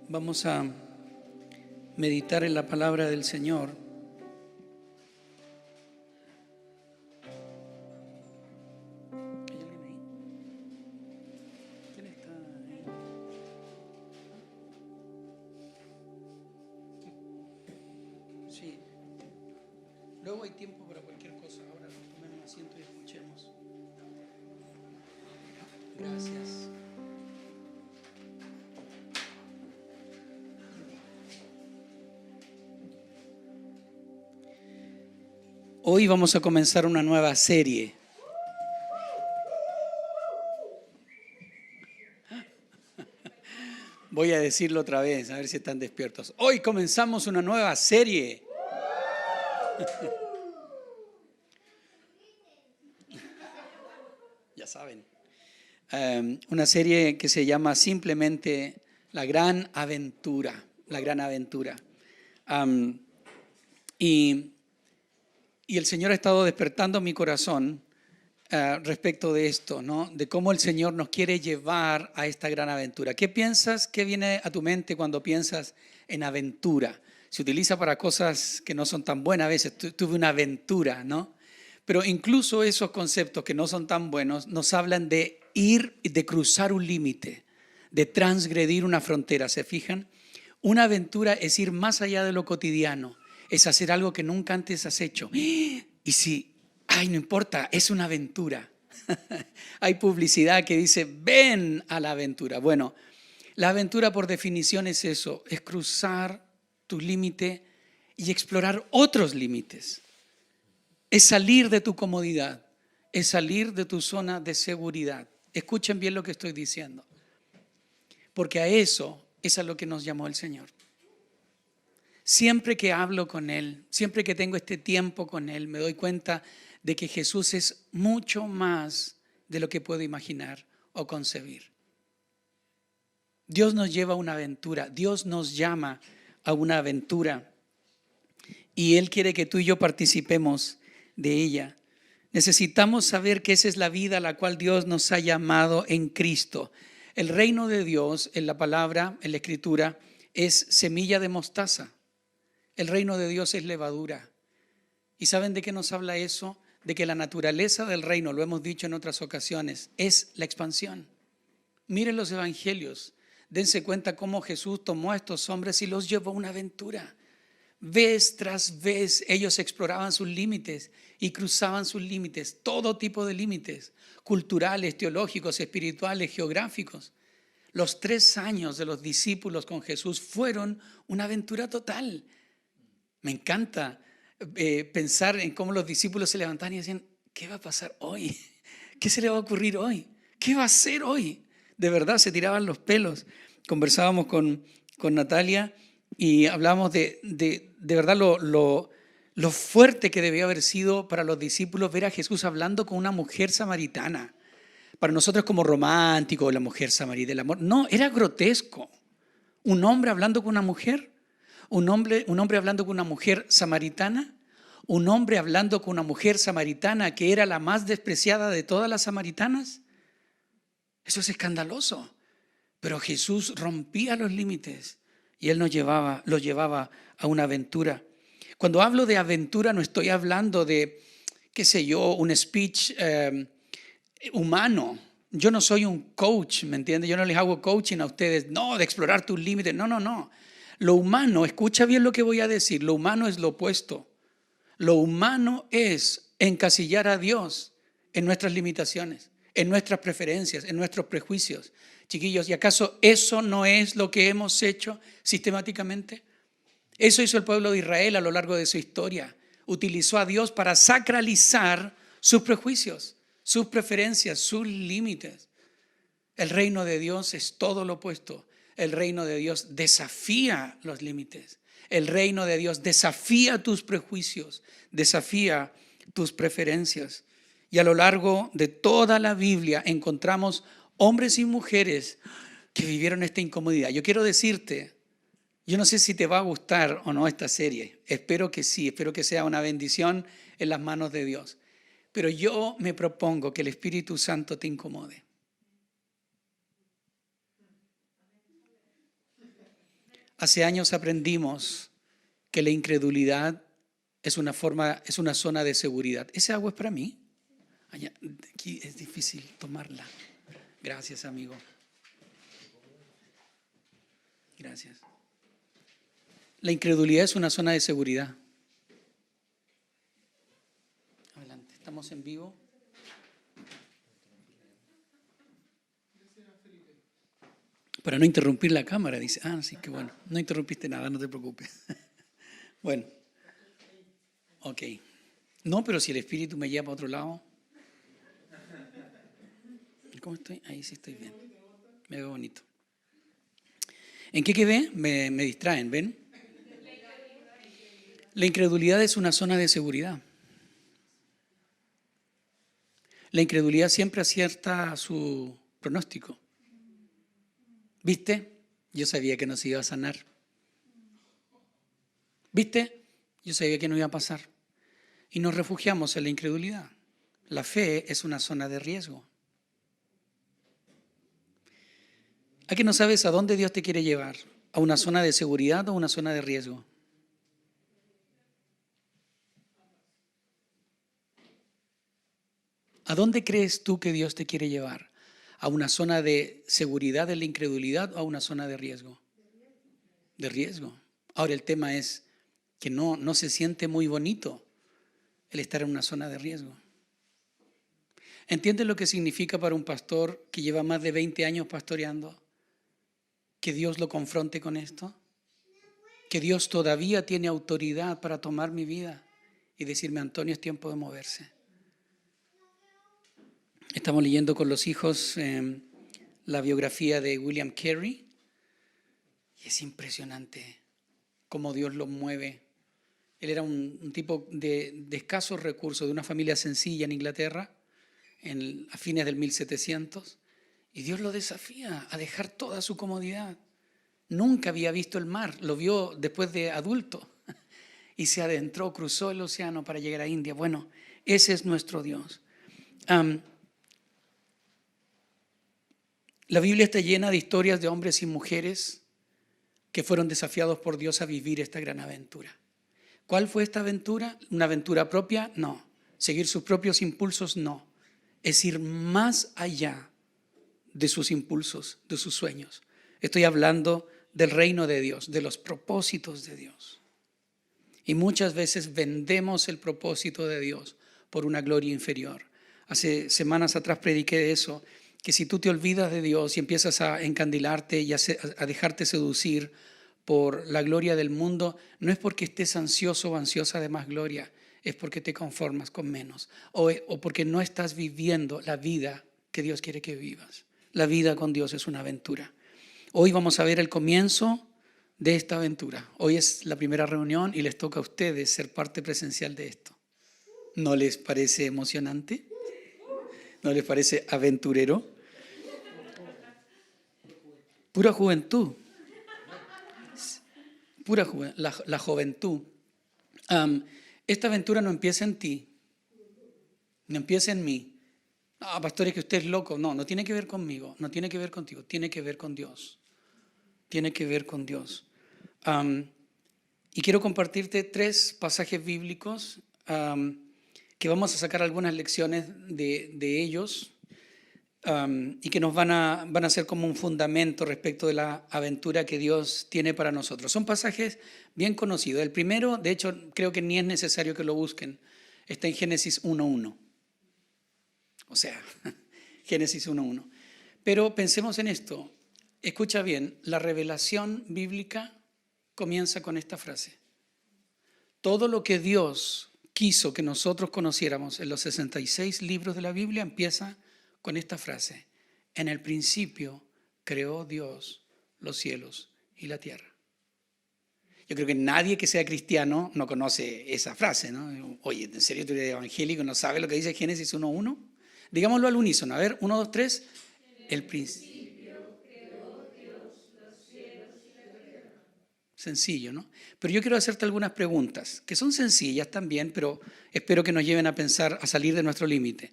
Vamos a meditar en la palabra del Señor. ¿Hay alguien ahí? ¿Quién está ahí? Sí. Luego hay tiempo para cualquier cosa. Ahora tomen un asiento y escuchemos. Gracias. Hoy vamos a comenzar una nueva serie. Voy a decirlo otra vez, a ver si están despiertos. Hoy comenzamos una nueva serie. Ya saben. Una serie que se llama simplemente La Gran Aventura. La Gran Aventura. Y el Señor ha estado despertando mi corazón respecto de esto, ¿no? De cómo el Señor nos quiere llevar a esta gran aventura. ¿Qué piensas? ¿Qué viene a tu mente cuando piensas en aventura? Se utiliza para cosas que no son tan buenas a veces. Tuve una aventura, ¿no? Pero incluso esos conceptos que no son tan buenos nos hablan de ir, de cruzar un límite, de transgredir una frontera. ¿Se fijan? Una aventura es ir más allá de lo cotidiano. Es hacer algo que nunca antes has hecho. Y si, no importa, es una aventura. Hay publicidad que dice, ven a la aventura. Bueno, la aventura por definición es eso, es cruzar tu límite y explorar otros límites. Es salir de tu comodidad, es salir de tu zona de seguridad. Escuchen bien lo que estoy diciendo, porque a eso es a lo que nos llamó el Señor. Siempre que hablo con Él, siempre que tengo este tiempo con Él, me doy cuenta de que Jesús es mucho más de lo que puedo imaginar o concebir. Dios nos lleva a una aventura, Dios nos llama a una aventura y Él quiere que tú y yo participemos de ella. Necesitamos saber que esa es la vida a la cual Dios nos ha llamado en Cristo. El reino de Dios, en la palabra, en la Escritura, es semilla de mostaza. El reino de Dios es levadura. ¿Y saben de qué nos habla eso? De que la naturaleza del reino, lo hemos dicho en otras ocasiones, es la expansión. Miren los evangelios, dense cuenta cómo Jesús tomó a estos hombres y los llevó a una aventura. Vez tras vez ellos exploraban sus límites y cruzaban sus límites, todo tipo de límites, culturales, teológicos, espirituales, geográficos. Los 3 años de los discípulos con Jesús fueron una aventura total. Me encanta pensar en cómo los discípulos se levantaban y decían, ¿qué va a pasar hoy? ¿Qué se le va a ocurrir hoy? ¿Qué va a hacer hoy? De verdad, se tiraban los pelos. Conversábamos con Natalia y hablábamos de verdad lo fuerte que debió haber sido para los discípulos ver a Jesús hablando con una mujer samaritana. Para nosotros como romántico, la mujer samaritana, el amor. No, era grotesco. Un hombre hablando con una mujer. Un hombre hablando con una mujer samaritana, un hombre hablando con una mujer samaritana que era la más despreciada de todas las samaritanas. Eso es escandaloso. Pero Jesús rompía los límites y Él los llevaba a una aventura. Cuando hablo de aventura no estoy hablando de, qué sé yo, un speech humano. Yo no soy un coach, ¿me entiendes? Yo no les hago coaching a ustedes, no, de explorar tus límites, no. Lo humano, escucha bien lo que voy a decir, lo humano es lo opuesto. Lo humano es encasillar a Dios en nuestras limitaciones, en nuestras preferencias, en nuestros prejuicios. Chiquillos, ¿y acaso eso no es lo que hemos hecho sistemáticamente? Eso hizo el pueblo de Israel a lo largo de su historia. Utilizó a Dios para sacralizar sus prejuicios, sus preferencias, sus límites. El reino de Dios es todo lo opuesto. El reino de Dios desafía los límites. El reino de Dios desafía tus prejuicios, desafía tus preferencias. Y a lo largo de toda la Biblia encontramos hombres y mujeres que vivieron esta incomodidad. Yo quiero decirte, yo no sé si te va a gustar o no esta serie. Espero que sí, espero que sea una bendición en las manos de Dios. Pero yo me propongo que el Espíritu Santo te incomode. Hace años aprendimos que la incredulidad es una zona de seguridad. ¿Ese agua es para mí? Allá, aquí es difícil tomarla. Gracias, amigo. Gracias. La incredulidad es una zona de seguridad. Adelante, estamos en vivo. Para no interrumpir la cámara, dice. Ah, sí, qué bueno. No interrumpiste nada, no te preocupes. Bueno, ok. No, pero si el espíritu me lleva para otro lado. ¿Cómo estoy? Ahí sí estoy bien. Me veo bonito. ¿En qué quedé? Me distraen, ¿ven? La incredulidad es una zona de seguridad. La incredulidad siempre acierta su pronóstico. ¿Viste? Yo sabía que no se iba a sanar. ¿Viste? Yo sabía que no iba a pasar. Y nos refugiamos en la incredulidad. La fe es una zona de riesgo. ¿A qué no sabes a dónde Dios te quiere llevar? ¿A una zona de seguridad o a una zona de riesgo? ¿A dónde crees tú que Dios te quiere llevar? ¿A una zona de seguridad de la incredulidad o a una zona de riesgo? De riesgo. Ahora el tema es que no se siente muy bonito el estar en una zona de riesgo. ¿Entiendes lo que significa para un pastor que lleva más de 20 años pastoreando? Que Dios lo confronte con esto. Que Dios todavía tiene autoridad para tomar mi vida y decirme: Antonio, es tiempo de moverse. Estamos leyendo con los hijos la biografía de William Carey y es impresionante cómo Dios lo mueve. Él era un tipo de escasos recursos, de una familia sencilla en Inglaterra, a fines del 1700, y Dios lo desafía a dejar toda su comodidad. Nunca había visto el mar, lo vio después de adulto y se adentró, cruzó el océano para llegar a India. Bueno, ese es nuestro Dios. La Biblia está llena de historias de hombres y mujeres que fueron desafiados por Dios a vivir esta gran aventura. ¿Cuál fue esta aventura? ¿Una aventura propia? No. ¿Seguir sus propios impulsos? No. Es ir más allá de sus impulsos, de sus sueños. Estoy hablando del reino de Dios, de los propósitos de Dios. Y muchas veces vendemos el propósito de Dios por una gloria inferior. Hace semanas atrás prediqué de eso, que si tú te olvidas de Dios y empiezas a encandilarte y a dejarte seducir por la gloria del mundo, no es porque estés ansioso o ansiosa de más gloria, es porque te conformas con menos o porque no estás viviendo la vida que Dios quiere que vivas. La vida con Dios es una aventura. Hoy vamos a ver el comienzo de esta aventura. Hoy es la primera reunión y les toca a ustedes ser parte presencial de esto. ¿No les parece emocionante? ¿No les parece aventurero? Pura juventud. La juventud. Esta aventura no empieza en ti, no empieza en mí. Ah, pastor, es que usted es loco. No tiene que ver conmigo, no tiene que ver contigo, tiene que ver con Dios. Tiene que ver con Dios. Y quiero compartirte 3 pasajes bíblicos que vamos a sacar algunas lecciones de ellos y que nos van a ser como un fundamento respecto de la aventura que Dios tiene para nosotros. Son pasajes bien conocidos. El primero, de hecho, creo que ni es necesario que lo busquen. Está en Génesis 1:1. O sea, Génesis 1:1. Pero pensemos en esto. Escucha bien, la revelación bíblica comienza con esta frase. Todo lo que Dios quiso que nosotros conociéramos en los 66 libros de la Biblia empieza con esta frase. En el principio creó Dios los cielos y la tierra. Yo creo que nadie que sea cristiano no conoce esa frase, ¿no? Oye, ¿en serio tú eres evangélico y no sabes lo que dice Génesis 1:1? Digámoslo al unísono. A ver, 1, 2, 3. El principio. Sencillo, ¿no? Pero yo quiero hacerte algunas preguntas, que son sencillas también, pero espero que nos lleven a pensar, a salir de nuestro límite.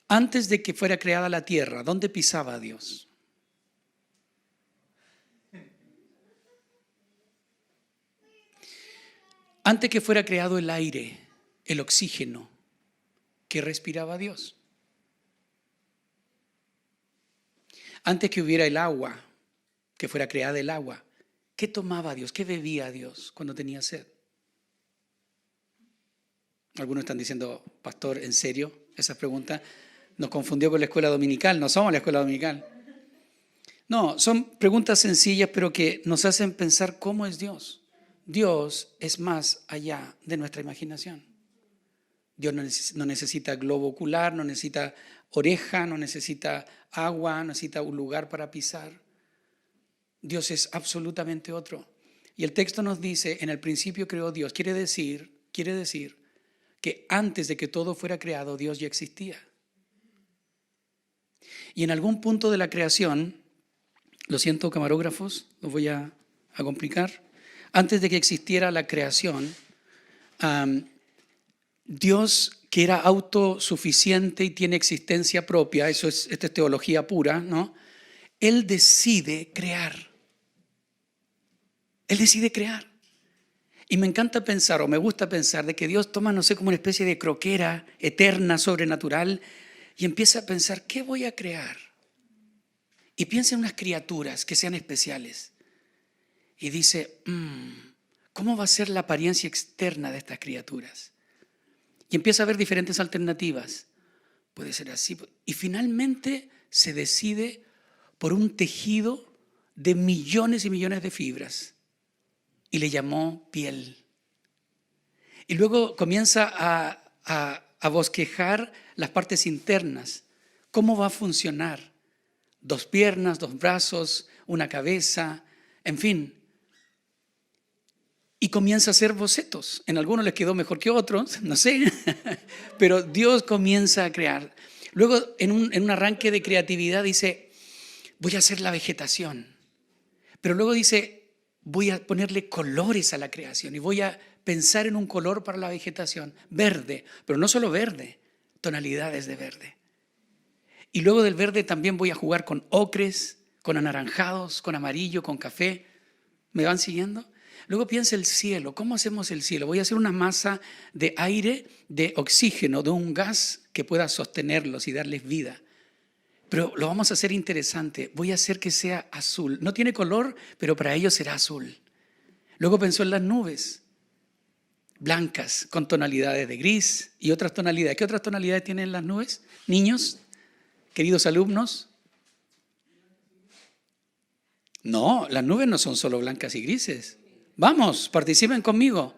Antes de que fuera creada la tierra, ¿dónde pisaba Dios? Antes que fuera creado el aire, el oxígeno que respiraba Dios. Antes que hubiera el agua, que fuera creada el agua, ¿qué tomaba Dios? ¿Qué bebía Dios cuando tenía sed? Algunos están diciendo, pastor, ¿en serio? Esa pregunta nos confundió con la escuela dominical. No somos la escuela dominical. No, son preguntas sencillas, pero que nos hacen pensar cómo es Dios. Dios es más allá de nuestra imaginación. Dios no necesita globo ocular, no necesita oreja, no necesita agua, no necesita un lugar para pisar. Dios es absolutamente otro. Y el texto nos dice, en el principio creó Dios. Quiere decir que antes de que todo fuera creado, Dios ya existía. Y en algún punto de la creación, lo siento camarógrafos, lo voy a complicar, antes de que existiera la creación, Dios, que era autosuficiente y tiene existencia propia, esta es teología pura, ¿no? Él decide crear. Él decide crear. Y me encanta pensar, o me gusta pensar, de que Dios toma, no sé, como una especie de croquera eterna, sobrenatural, y empieza a pensar, ¿qué voy a crear? Y piensa en unas criaturas que sean especiales. Y dice, ¿cómo va a ser la apariencia externa de estas criaturas? Y empieza a ver diferentes alternativas. Puede ser así. Y finalmente se decide por un tejido de millones y millones de fibras. Y le llamó piel. Y luego comienza a bosquejar las partes internas. ¿Cómo va a funcionar? 2 piernas, 2 brazos, una cabeza, en fin. Y comienza a hacer bocetos. En algunos les quedó mejor que otros, no sé. Pero Dios comienza a crear. Luego, en un arranque de creatividad, dice, voy a hacer la vegetación. Pero luego dice, voy a ponerle colores a la creación y voy a pensar en un color para la vegetación, verde, pero no solo verde, tonalidades de verde. Y luego del verde también voy a jugar con ocres, con anaranjados, con amarillo, con café. ¿Me van siguiendo? Luego piensa el cielo. ¿Cómo hacemos el cielo? Voy a hacer una masa de aire, de oxígeno, de un gas que pueda sostenerlos y darles vida. Pero lo vamos a hacer interesante. Voy a hacer que sea azul. No tiene color, pero para ellos será azul. Luego pensó en las nubes, blancas, con tonalidades de gris y otras tonalidades. ¿Qué otras tonalidades tienen las nubes? Niños, queridos alumnos. No, las nubes no son solo blancas y grises. Vamos, participen conmigo.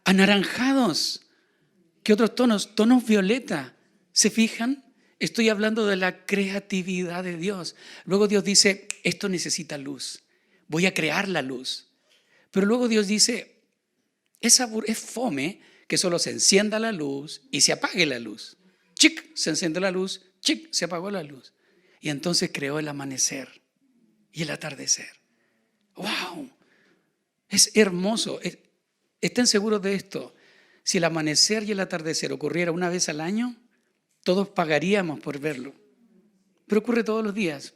Anaranjados. ¿Qué otros tonos? Tonos violeta. ¿Se fijan? Estoy hablando de la creatividad de Dios. Luego Dios dice, esto necesita luz. Voy a crear la luz. Pero luego Dios dice, es fome que solo se encienda la luz y se apague la luz. Chic, se encendió la luz, chic, se apagó la luz. Y entonces creó el amanecer y el atardecer. ¡Wow! Es hermoso. Estén seguros de esto. Si el amanecer y el atardecer ocurriera una vez al año, todos pagaríamos por verlo. Pero ocurre todos los días.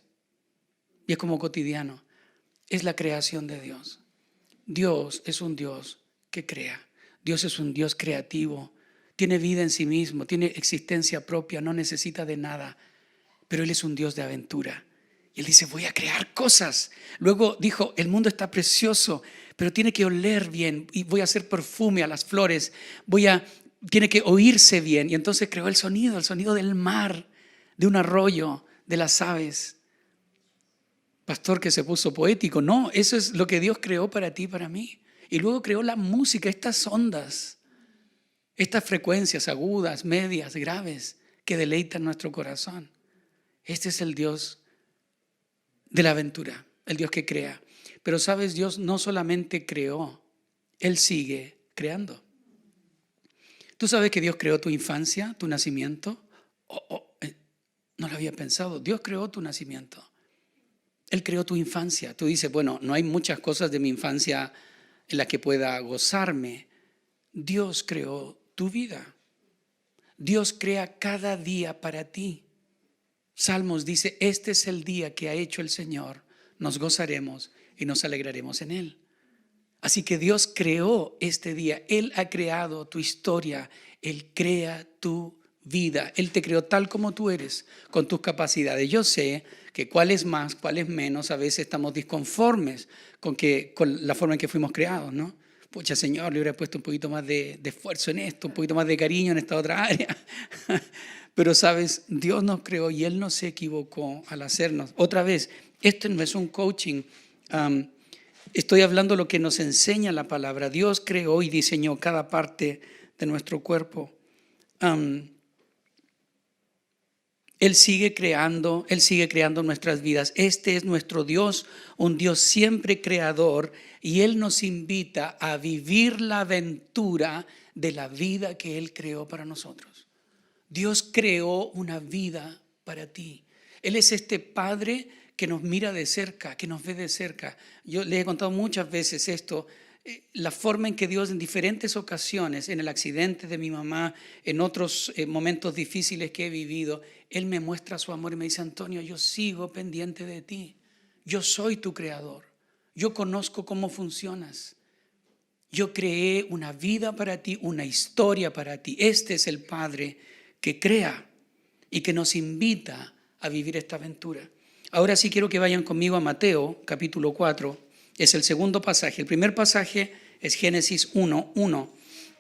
Y es como cotidiano. Es la creación de Dios. Dios es un Dios que crea. Dios es un Dios creativo. Tiene vida en sí mismo, tiene existencia propia, no necesita de nada. Pero Él es un Dios de aventura. Y Él dice, voy a crear cosas. Luego dijo, el mundo está precioso, pero tiene que oler bien. Y voy a hacer perfume a las flores. Tiene que oírse bien. Y entonces creó el sonido del mar, de un arroyo, de las aves. Pastor que se puso poético. No, eso es lo que Dios creó para ti y para mí. Y luego creó la música, estas ondas, estas frecuencias agudas, medias, graves, que deleitan nuestro corazón. Este es el Dios de la aventura, el Dios que crea. Pero sabes, Dios no solamente creó, Él sigue creando. ¿Tú sabes que Dios creó tu infancia, tu nacimiento? No lo había pensado. Dios creó tu nacimiento. Él creó tu infancia. Tú dices, bueno, no hay muchas cosas de mi infancia en las que pueda gozarme. Dios creó tu vida. Dios crea cada día para ti. Salmos dice, este es el día que ha hecho el Señor. Nos gozaremos y nos alegraremos en Él. Así que Dios creó este día. Él ha creado tu historia. Él crea tu vida. Él te creó tal como tú eres, con tus capacidades. Yo sé que cuál es más, cuál es menos, a veces estamos disconformes con la forma en que fuimos creados, ¿no? Pucha, Señor, le hubiera puesto un poquito más de esfuerzo en esto, un poquito más de cariño en esta otra área. Pero sabes, Dios nos creó y Él no se equivocó al hacernos. Otra vez, esto no es un coaching. Estoy hablando lo que nos enseña la palabra. Dios creó y diseñó cada parte de nuestro cuerpo. Él sigue creando nuestras vidas. Este es nuestro Dios, un Dios siempre creador, y Él nos invita a vivir la aventura de la vida que Él creó para nosotros. Dios creó una vida para ti. Él es este Padre que nos mira de cerca, que nos ve de cerca. Yo les he contado muchas veces esto, la forma en que Dios en diferentes ocasiones, en el accidente de mi mamá, en otros momentos difíciles que he vivido, Él me muestra su amor y me dice: Antonio, yo sigo pendiente de ti. Yo soy tu creador. Yo conozco cómo funcionas. Yo creé una vida para ti, una historia para ti. Este es el Padre que crea y que nos invita a vivir esta aventura. Ahora sí quiero que vayan conmigo a Mateo, capítulo 4. Es el segundo pasaje. El primer pasaje es Génesis 1:1.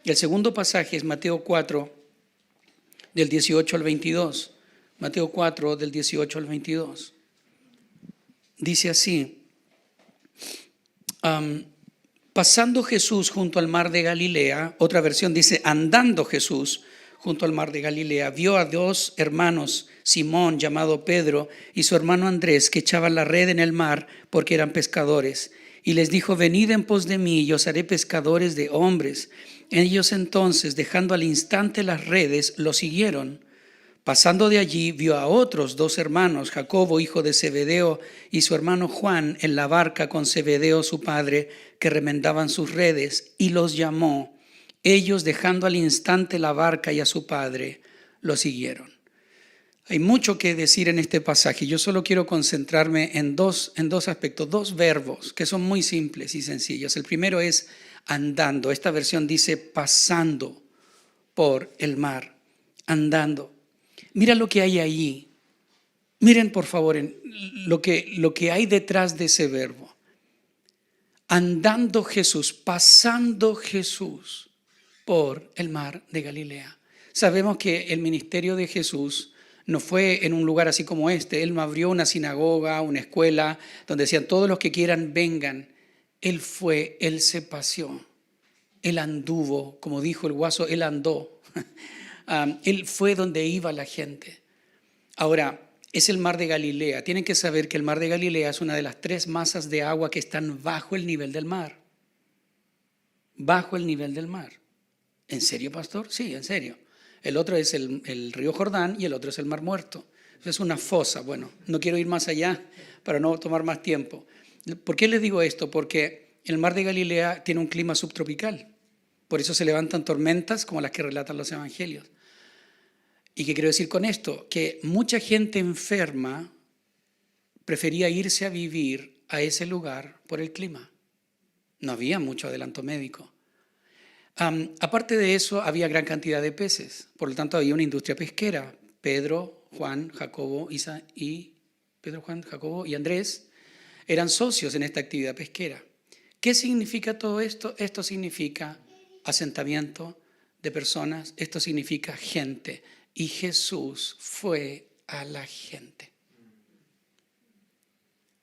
Y el segundo pasaje es Mateo 4, del 18 al 22. Mateo 4, del 18 al 22. Dice así: pasando Jesús junto al mar de Galilea, otra versión dice andando Jesús junto al mar de Galilea, vio a dos hermanos, Simón, llamado Pedro, y su hermano Andrés, que echaban la red en el mar porque eran pescadores. Y les dijo: venid en pos de mí y os haré pescadores de hombres. Ellos entonces, dejando al instante las redes, lo siguieron. Pasando de allí, vio a otros dos hermanos, Jacobo, hijo de Zebedeo, y su hermano Juan, en la barca con Zebedeo su padre, que remendaban sus redes, y los llamó. Ellos, dejando al instante la barca y a su padre, lo siguieron. Hay mucho que decir en este pasaje. Yo solo quiero concentrarme en dos aspectos, dos verbos que son muy simples y sencillos. El primero es andando. Esta versión dice pasando por el mar, andando. Mira lo que hay allí. Miren por favor lo que hay detrás de ese verbo. Andando Jesús, pasando Jesús por el mar de Galilea. Sabemos que el ministerio de Jesús no fue en un lugar así como este. Él no abrió una sinagoga, una escuela, donde decían todos los que quieran vengan. Él se paseó, Él anduvo, como dijo el guaso, Él andó. Él fue donde iba la gente. Ahora, es el mar de Galilea. Tienen que saber que el mar de Galilea es una de las 3 masas de agua que están bajo el nivel del mar. Bajo el nivel del mar. ¿En serio, pastor? Sí, en serio. El otro es el río Jordán y el otro es el mar Muerto. Es una fosa. Bueno, no quiero ir más allá para no tomar más tiempo. ¿Por qué les digo esto? Porque el mar de Galilea tiene un clima subtropical. Por eso se levantan tormentas como las que relatan los evangelios. ¿Y qué quiero decir con esto? Que mucha gente enferma prefería irse a vivir a ese lugar por el clima. No había mucho adelanto médico. Aparte de eso, había gran cantidad de peces. Por lo tanto, había una industria pesquera. Pedro, Juan, Jacobo y Andrés eran socios en esta actividad pesquera. ¿Qué significa todo esto? Esto significa asentamiento de personas. Esto significa gente. Y Jesús fue a la gente.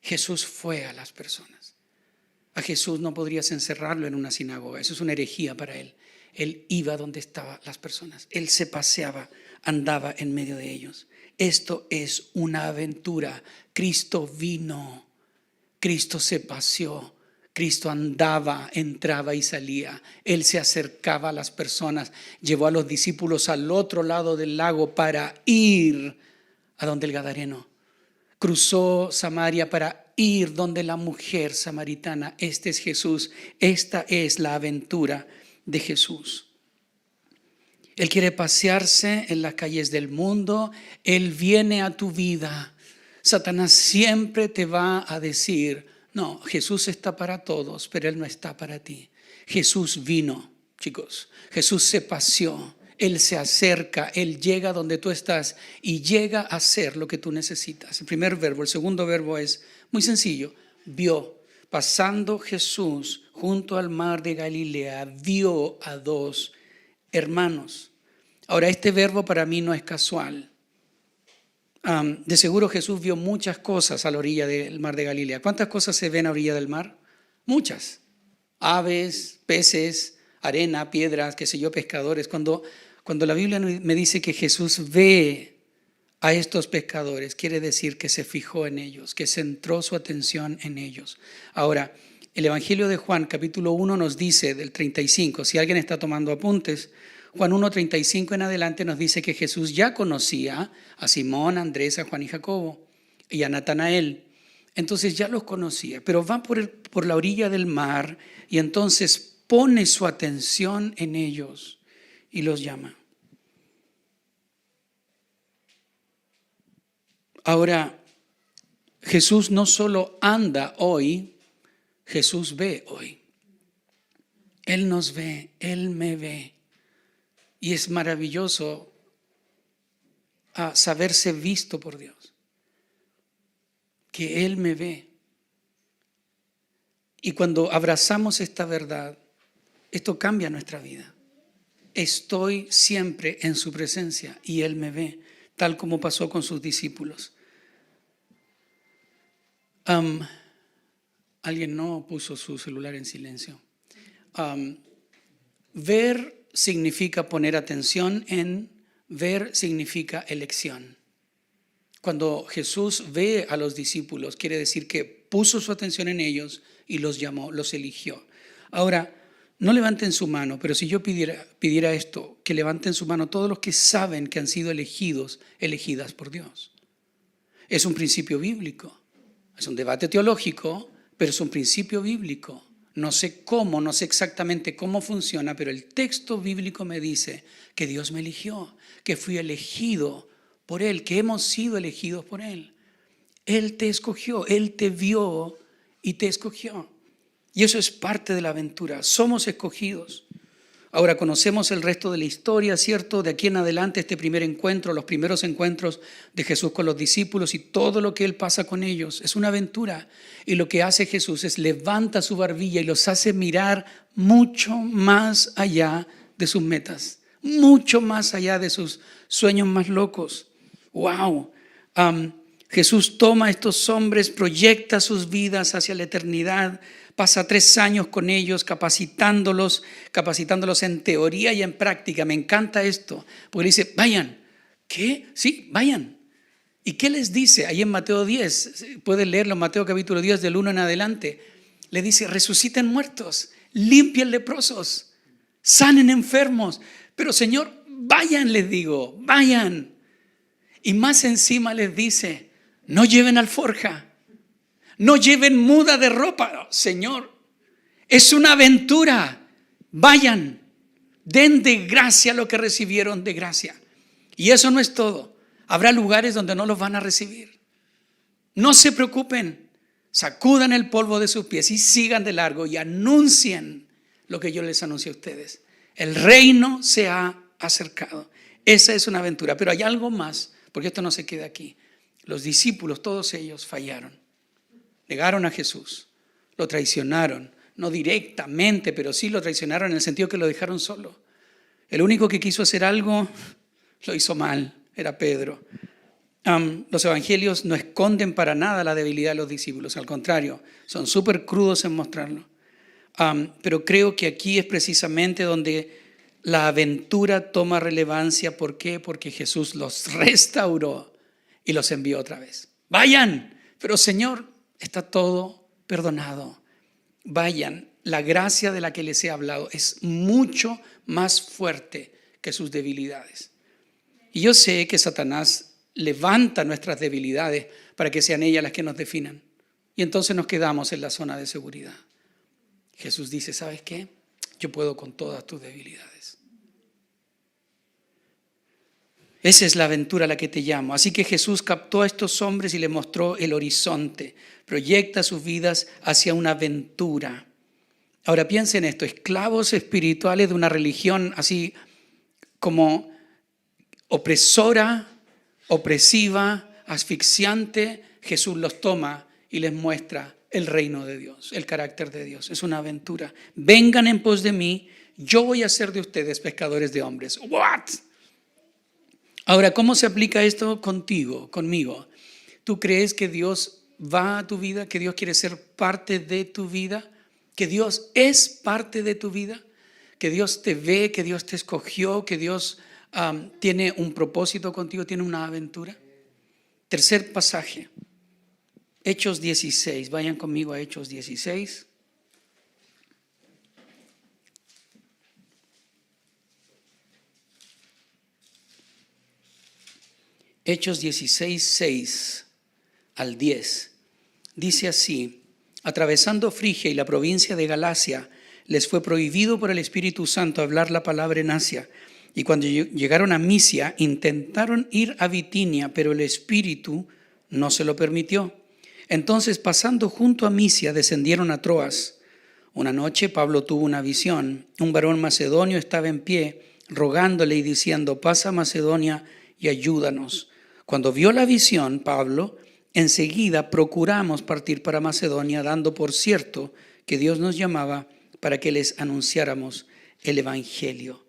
Jesús fue a las personas. A Jesús no podrías encerrarlo en una sinagoga. Eso es una herejía para Él. Él iba donde estaban las personas. Él se paseaba, andaba en medio de ellos. Esto es una aventura. Cristo vino. Cristo se paseó. Cristo andaba, entraba y salía. Él se acercaba a las personas, llevó a los discípulos al otro lado del lago para ir a donde el gadareno. Cruzó Samaria para ir donde la mujer samaritana. Este es Jesús. Esta es la aventura de Jesús. Él quiere pasearse en las calles del mundo. Él viene a tu vida. Satanás siempre te va a decir: No, Jesús está para todos, pero Él no está para ti. Jesús vino, chicos. Jesús se paseó. Él se acerca, Él llega donde tú estás y llega a hacer lo que tú necesitas. El primer verbo. El segundo verbo es muy sencillo. Vio. Pasando Jesús junto al mar de Galilea, vio a dos hermanos. Ahora, este verbo para mí no es casual. De seguro Jesús vio muchas cosas a la orilla del mar de Galilea. ¿Cuántas cosas se ven a la orilla del mar? Muchas. Aves, peces, arena, piedras, qué sé yo, pescadores. Cuando la Biblia me dice que Jesús ve a estos pescadores, quiere decir que se fijó en ellos, que centró su atención en ellos. Ahora, el Evangelio de Juan, capítulo 1, nos dice del 35, si alguien está tomando apuntes, Juan 1:35 en adelante nos dice que Jesús ya conocía a Simón, a Andrés, a Juan y Jacobo y a Natanael. Entonces ya los conocía, pero va por la orilla del mar y entonces pone su atención en ellos y los llama. Ahora, Jesús no solo anda hoy, Jesús ve hoy. Él nos ve, Él me ve. Y es maravilloso saberse visto por Dios, que Él me ve. Y cuando abrazamos esta verdad, esto cambia nuestra vida. Estoy siempre en su presencia y Él me ve, tal como pasó con sus discípulos. Alguien no puso su celular en silencio. Ver significa poner atención en, ver significa elección. Cuando Jesús ve a los discípulos, quiere decir que puso su atención en ellos y los llamó, los eligió. Ahora, no levanten su mano, pero si yo pidiera esto, que levanten su mano todos los que saben que han sido elegidas por Dios. Es un principio bíblico, es un debate teológico, pero es un principio bíblico. No sé cómo, no sé exactamente cómo funciona, pero el texto bíblico me dice que Dios me eligió, que fui elegido por Él, que hemos sido elegidos por Él. Él te escogió, Él te vio y te escogió. Y eso es parte de la aventura, somos escogidos. Ahora conocemos el resto de la historia, ¿cierto? De aquí en adelante este primer encuentro, los primeros encuentros de Jesús con los discípulos y todo lo que Él pasa con ellos. Es una aventura. Y lo que hace Jesús es levanta su barbilla y los hace mirar mucho más allá de sus metas, mucho más allá de sus sueños más locos. ¡Wow! Jesús toma a estos hombres, proyecta sus vidas hacia la eternidad, pasa 3 años con ellos capacitándolos en teoría y en práctica. Me encanta esto, porque le dice, vayan. ¿Qué? Sí, vayan. ¿Y qué les dice? Ahí en Mateo 10, pueden leerlo en Mateo capítulo 10 del 1 en adelante. Le dice, resuciten muertos, limpien leprosos, sanen enfermos. Pero Señor, vayan, les digo, vayan. Y más encima les dice, no lleven alforja, no lleven muda de ropa. Señor, es una aventura. Vayan, den de gracia lo que recibieron de gracia. Y eso no es todo. Habrá lugares donde no los van a recibir. No se preocupen. Sacudan el polvo de sus pies y sigan de largo y anuncien lo que yo les anuncio a ustedes. El reino se ha acercado. Esa es una aventura. Pero hay algo más, porque esto no se queda aquí. Los discípulos, todos ellos fallaron. Negaron a Jesús, lo traicionaron, no directamente, pero sí lo traicionaron en el sentido que lo dejaron solo. El único que quiso hacer algo, lo hizo mal, era Pedro. Los evangelios no esconden para nada la debilidad de los discípulos, al contrario, son súper crudos en mostrarlo. Pero creo que aquí es precisamente donde la aventura toma relevancia. ¿Por qué? Porque Jesús los restauró y los envió otra vez. Vayan, pero Señor, está todo perdonado. Vayan, la gracia de la que les he hablado es mucho más fuerte que sus debilidades. Y yo sé que Satanás levanta nuestras debilidades para que sean ellas las que nos definan. Y entonces nos quedamos en la zona de seguridad. Jesús dice, ¿sabes qué? Yo puedo con todas tus debilidades. Esa es la aventura a la que te llamo. Así que Jesús captó a estos hombres y les mostró el horizonte. Proyecta sus vidas hacia una aventura. Ahora piensen en esto, esclavos espirituales de una religión así como opresora, opresiva, asfixiante, Jesús los toma y les muestra el reino de Dios, el carácter de Dios. Es una aventura. Vengan en pos de mí, yo voy a hacer de ustedes pescadores de hombres. ¿What? Ahora, ¿cómo se aplica esto contigo, conmigo? ¿Tú crees que Dios va a tu vida, que Dios quiere ser parte de tu vida, que Dios es parte de tu vida, que Dios te ve, que Dios te escogió, que Dios tiene un propósito contigo, tiene una aventura? Tercer pasaje, Hechos 16. Vayan conmigo a Hechos 16. Hechos 16, 6 al 10. Dice así: atravesando Frigia y la provincia de Galacia, les fue prohibido por el Espíritu Santo hablar la palabra en Asia. Y cuando llegaron a Misia, intentaron ir a Bitinia, pero el Espíritu no se lo permitió. Entonces, pasando junto a Misia, descendieron a Troas. Una noche Pablo tuvo una visión. Un varón macedonio estaba en pie, rogándole y diciendo: pasa a Macedonia y ayúdanos. Cuando vio la visión, Pablo, enseguida procuramos partir para Macedonia, dando por cierto que Dios nos llamaba para que les anunciáramos el Evangelio.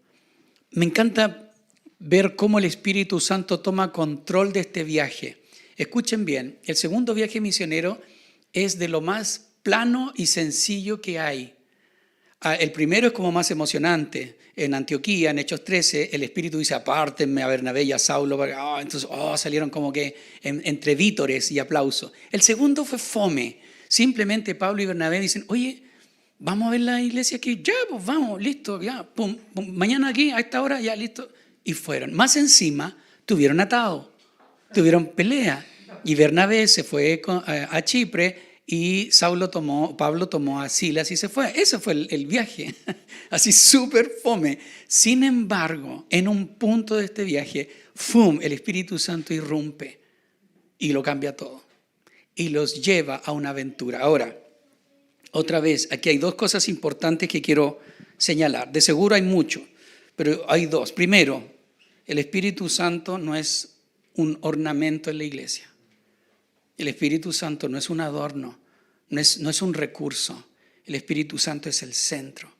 Me encanta ver cómo el Espíritu Santo toma control de este viaje. Escuchen bien, el segundo viaje misionero es de lo más plano y sencillo que hay. El primero es como más emocionante. En Antioquía, en Hechos 13, el Espíritu dice: apártenme a Bernabé y a Saulo. Entonces salieron como que entre vítores y aplausos. El segundo fue fome. Simplemente Pablo y Bernabé dicen: oye, vamos a ver la iglesia aquí. Ya, pues vamos, listo, ya. Pum, pum, mañana aquí, a esta hora, ya, listo. Y fueron. Más encima, tuvieron atado, tuvieron pelea. Y Bernabé se fue a Chipre y Pablo tomó a Silas y se fue. Ese fue el viaje, así súper fome. Sin embargo, en un punto de este viaje, ¡fum!, el Espíritu Santo irrumpe y lo cambia todo. Y los lleva a una aventura. Ahora, otra vez, aquí hay dos cosas importantes que quiero señalar. De seguro hay mucho, pero hay dos. Primero, el Espíritu Santo no es un ornamento en la iglesia. El Espíritu Santo no es un adorno, no es un recurso. El Espíritu Santo es el centro.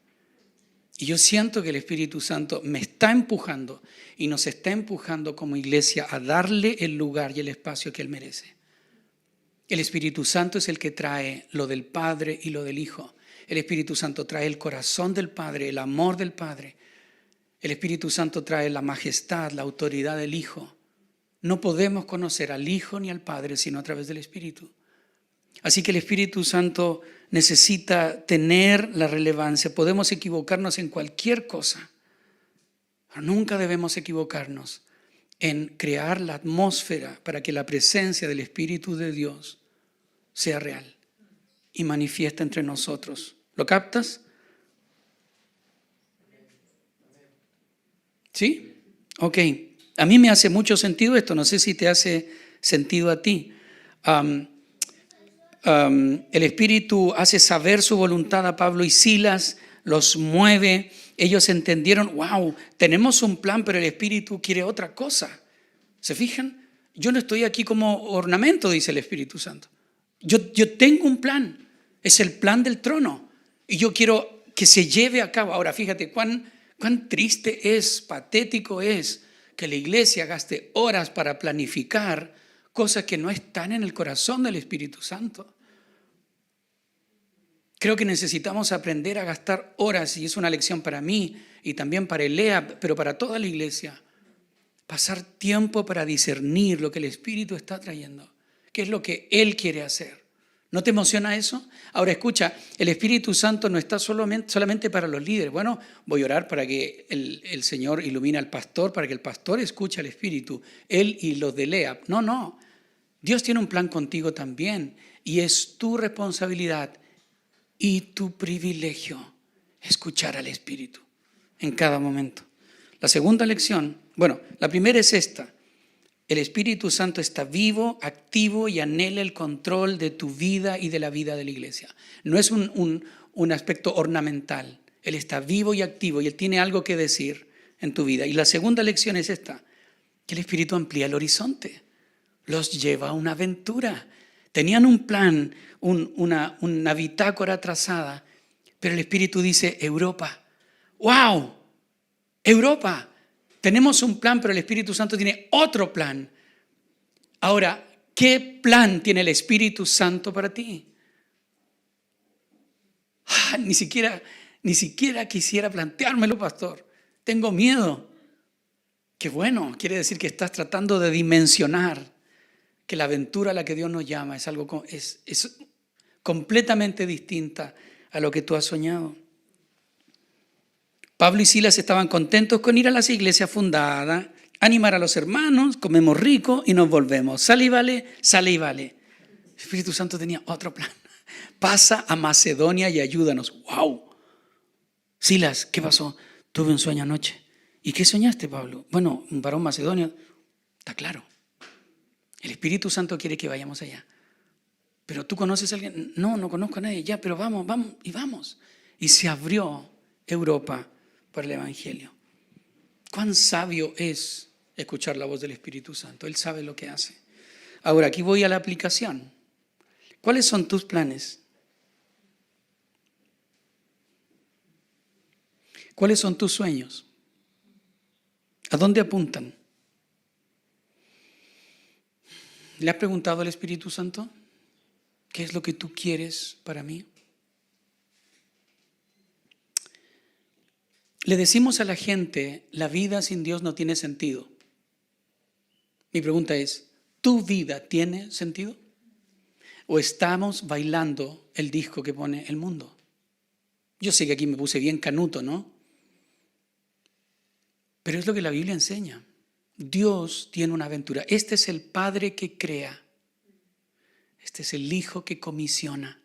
Y yo siento que el Espíritu Santo me está empujando y nos está empujando como iglesia a darle el lugar y el espacio que Él merece. El Espíritu Santo es el que trae lo del Padre y lo del Hijo. El Espíritu Santo trae el corazón del Padre, el amor del Padre. El Espíritu Santo trae la majestad, la autoridad del Hijo. No podemos conocer al Hijo ni al Padre sino a través del Espíritu. Así que el Espíritu Santo necesita tener la relevancia. Podemos equivocarnos en cualquier cosa, pero nunca debemos equivocarnos en crear la atmósfera para que la presencia del Espíritu de Dios sea real y manifiesta entre nosotros. ¿Lo captas? ¿Sí? Ok. A mí me hace mucho sentido esto, no sé si te hace sentido a ti. El Espíritu hace saber su voluntad a Pablo y Silas, los mueve. Ellos entendieron: wow, tenemos un plan, pero el Espíritu quiere otra cosa. ¿Se fijan? Yo no estoy aquí como ornamento, dice el Espíritu Santo. Yo tengo un plan, es el plan del trono, y yo quiero que se lleve a cabo. Ahora, fíjate cuán triste es, patético es que la iglesia gaste horas para planificar cosas que no están en el corazón del Espíritu Santo. Creo que necesitamos aprender a gastar horas, y es una lección para mí y también para Elea, pero para toda la iglesia. Pasar tiempo para discernir lo que el Espíritu está trayendo, qué es lo que Él quiere hacer. ¿No te emociona eso? Ahora escucha, el Espíritu Santo no está solamente para los líderes. Bueno, voy a orar para que el Señor ilumine al pastor, para que el pastor escuche al Espíritu, él y los de Lea. No. Dios tiene un plan contigo también, y es tu responsabilidad y tu privilegio escuchar al Espíritu en cada momento. La segunda lección, bueno, la primera es esta. El Espíritu Santo está vivo, activo y anhela el control de tu vida y de la vida de la iglesia. No es un aspecto ornamental. Él está vivo y activo y Él tiene algo que decir en tu vida. Y la segunda lección es esta, que el Espíritu amplía el horizonte, los lleva a una aventura. Tenían un plan, una bitácora trazada, pero el Espíritu dice, Europa, ¡wow! Europa, tenemos un plan, pero el Espíritu Santo tiene otro plan. Ahora, ¿qué plan tiene el Espíritu Santo para ti? Ni siquiera quisiera planteármelo, pastor. Tengo miedo. Qué bueno, quiere decir que estás tratando de dimensionar que la aventura a la que Dios nos llama es algo es completamente distinta a lo que tú has soñado. Pablo y Silas estaban contentos con ir a las iglesias fundadas, animar a los hermanos, comemos rico y nos volvemos. Sale y vale, sale y vale. El Espíritu Santo tenía otro plan. Pasa a Macedonia y ayúdanos. ¡Wow! Silas, ¿qué pasó? Tuve un sueño anoche. ¿Y qué soñaste, Pablo? Bueno, un varón macedonio. Está claro. El Espíritu Santo quiere que vayamos allá. ¿Pero tú conoces a alguien? No conozco a nadie. Ya, pero vamos. Y se abrió Europa para el Evangelio. ¿Cuán sabio es escuchar la voz del Espíritu Santo? Él sabe lo que hace. Ahora, aquí voy a la aplicación. ¿Cuáles son tus planes? ¿Cuáles son tus sueños? ¿A dónde apuntan? ¿Le has preguntado al Espíritu Santo? ¿Qué es lo que tú quieres para mí? Le decimos a la gente, la vida sin Dios no tiene sentido. Mi pregunta es, ¿tu vida tiene sentido? ¿O estamos bailando el disco que pone el mundo? Yo sé que aquí me puse bien canuto, ¿no? Pero es lo que la Biblia enseña. Dios tiene una aventura. Este es el Padre que crea. Este es el Hijo que comisiona.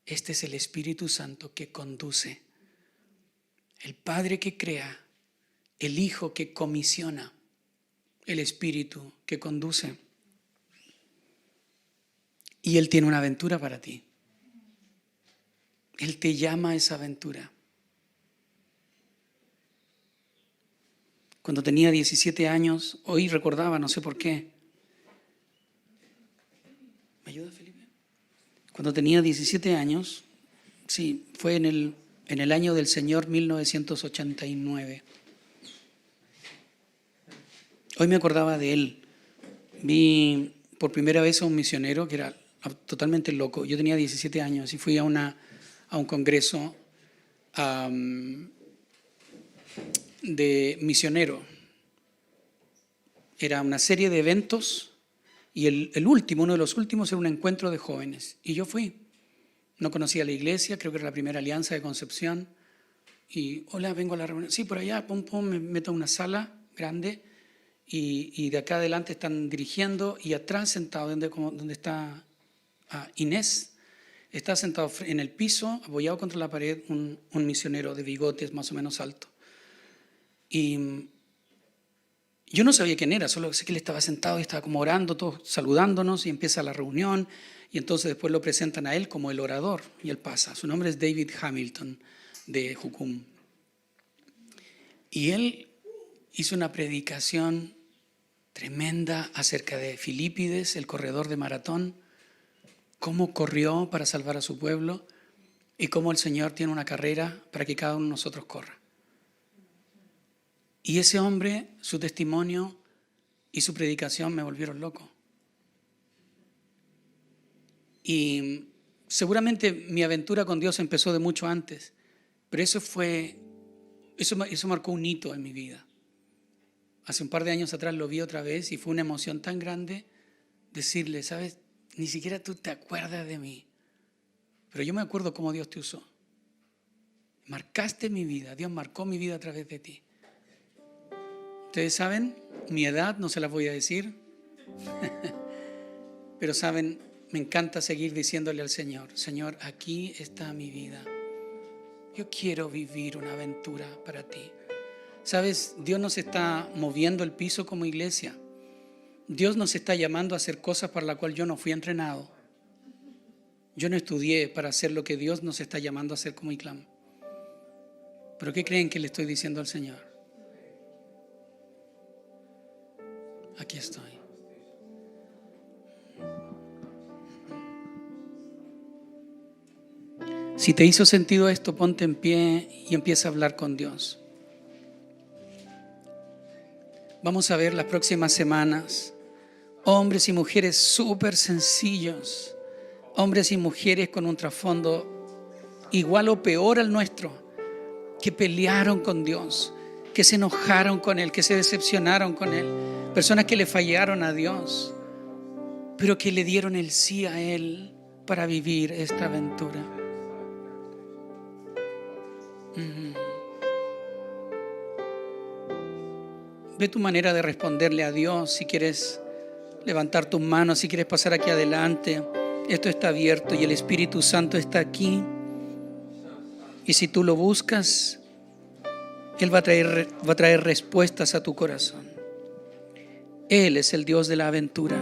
Este es el Espíritu Santo que conduce. El Padre que crea, el Hijo que comisiona, el Espíritu que conduce. Y Él tiene una aventura para ti. Él te llama a esa aventura. Cuando tenía 17 años, hoy recordaba, no sé por qué. ¿Me ayuda, Felipe? Cuando tenía 17 años, sí, fue en el año del Señor 1989. Hoy me acordaba de él. Vi por primera vez a un misionero que era totalmente loco. Yo tenía 17 años y fui a un congreso de misionero. Era una serie de eventos y uno de los últimos era un encuentro de jóvenes. Y yo fui. No conocía la iglesia, creo que era la primera alianza de Concepción. Y, hola, vengo a la reunión. Sí, por allá, me meto a una sala grande y de acá adelante están dirigiendo y atrás sentado, donde está Inés, está sentado en el piso, apoyado contra la pared, un misionero de bigotes más o menos alto. Y yo no sabía quién era, solo sé que él estaba sentado y estaba como orando, todos saludándonos y empieza la reunión y entonces después lo presentan a él como el orador y él pasa. Su nombre es David Hamilton de Jucum. Y él hizo una predicación tremenda acerca de Filípides, el corredor de maratón, cómo corrió para salvar a su pueblo y cómo el Señor tiene una carrera para que cada uno de nosotros corra. Y ese hombre, su testimonio y su predicación me volvieron loco. Y seguramente mi aventura con Dios empezó de mucho antes, pero eso marcó un hito en mi vida. Hace un par de años atrás lo vi otra vez y fue una emoción tan grande decirle, ¿sabes? Ni siquiera tú te acuerdas de mí, pero yo me acuerdo cómo Dios te usó. Marcaste mi vida, Dios marcó mi vida a través de ti. Ustedes saben, mi edad no se las voy a decir, pero saben, me encanta seguir diciéndole al Señor, Señor, aquí está mi vida. Yo quiero vivir una aventura para ti. ¿Sabes? Dios nos está moviendo el piso como iglesia. Dios nos está llamando a hacer cosas para las cuales yo no fui entrenado. Yo no estudié para hacer lo que Dios nos está llamando a hacer como ICLAM. ¿Pero qué creen que le estoy diciendo al Señor? Aquí estoy. Si te hizo sentido esto, ponte en pie y empieza a hablar con Dios. Vamos a ver las próximas semanas hombres y mujeres súper sencillos, hombres y mujeres con un trasfondo igual o peor al nuestro, que pelearon con Dios, que se enojaron con Él, que se decepcionaron con Él, personas que le fallaron a Dios, pero que le dieron el sí a Él para vivir esta aventura. Ve tu manera de responderle a Dios. Si quieres levantar tus manos, si quieres pasar aquí adelante, esto está abierto y el Espíritu Santo está aquí. Y si tú lo buscas, Él va a traer respuestas a tu corazón. Él es el Dios de la aventura.